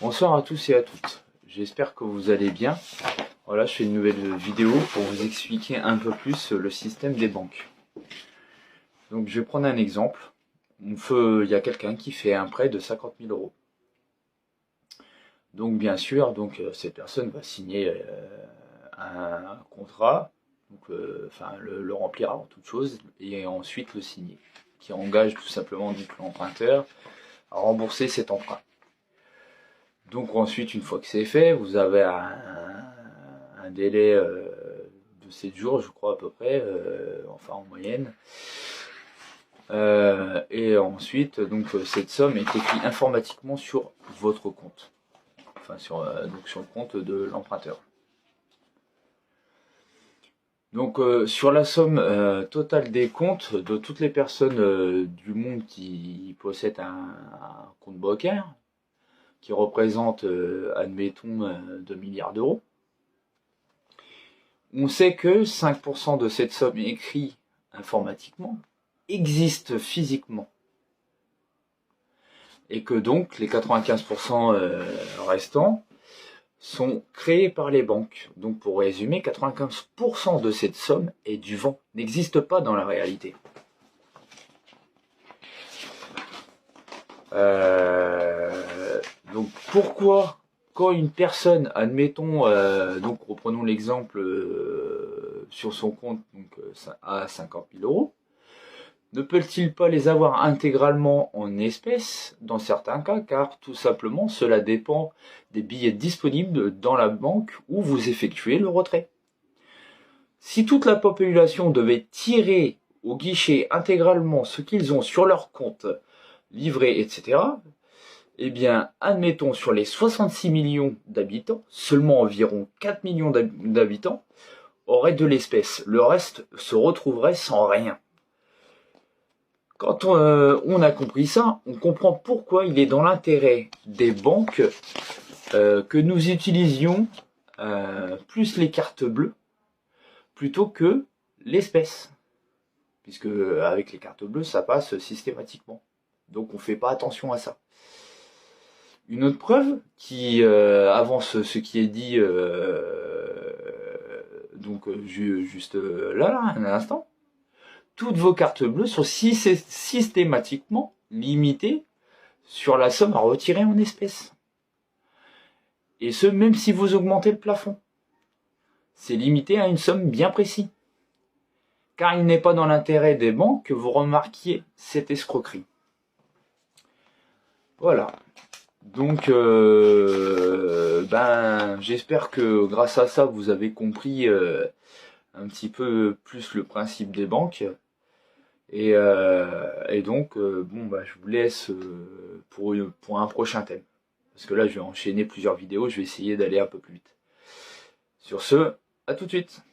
Bonsoir à tous et à toutes, j'espère que vous allez bien. Voilà, je fais une nouvelle vidéo pour vous expliquer un peu plus le système des banques. Donc je vais prendre un exemple. Il y a quelqu'un qui fait un prêt de 50 000 euros. Donc bien sûr, cette personne va signer un contrat, le remplir avant toute chose, et ensuite le signer, qui engage tout simplement l'emprunteur à rembourser cet emprunt. Donc ensuite, une fois que c'est fait, vous avez un délai de 7 jours, je crois à peu près, en moyenne. Et ensuite, cette somme est écrite informatiquement sur votre compte, sur le compte de l'emprunteur. Donc sur la somme totale des comptes de toutes les personnes du monde qui possèdent un compte bancaire, qui représente, admettons, 2 milliards d'euros, on sait que 5% de cette somme écrite informatiquement existe physiquement. Et que donc les 95% restants sont créés par les banques. Donc pour résumer, 95% de cette somme est du vent, n'existe pas dans la réalité. Donc pourquoi, quand une personne, admettons, reprenons l'exemple sur son compte à 50 000 euros, ne peut-il pas les avoir intégralement en espèces dans certains cas, car tout simplement cela dépend des billets disponibles dans la banque où vous effectuez le retrait. Si toute la population devait tirer au guichet intégralement ce qu'ils ont sur leur compte, livré, etc., eh bien, admettons, sur les 66 millions d'habitants, seulement environ 4 millions d'habitants auraient de l'espèce. Le reste se retrouverait sans rien. Quand on a compris ça, on comprend pourquoi il est dans l'intérêt des banques que nous utilisions plus les cartes bleues plutôt que l'espèce. Puisque avec les cartes bleues, ça passe systématiquement. Donc on ne fait pas attention à ça. Une autre preuve qui avance ce qui est dit juste là, un instant. Toutes vos cartes bleues sont systématiquement limitées sur la somme à retirer en espèces. Et ce, même si vous augmentez le plafond. C'est limité à une somme bien précise. Car il n'est pas dans l'intérêt des banques que vous remarquiez cette escroquerie. Voilà. Donc, j'espère que grâce à ça, vous avez compris un petit peu plus le principe des banques. Et donc, je vous laisse pour un prochain thème. Parce que là, je vais enchaîner plusieurs vidéos, je vais essayer d'aller un peu plus vite. Sur ce, à tout de suite.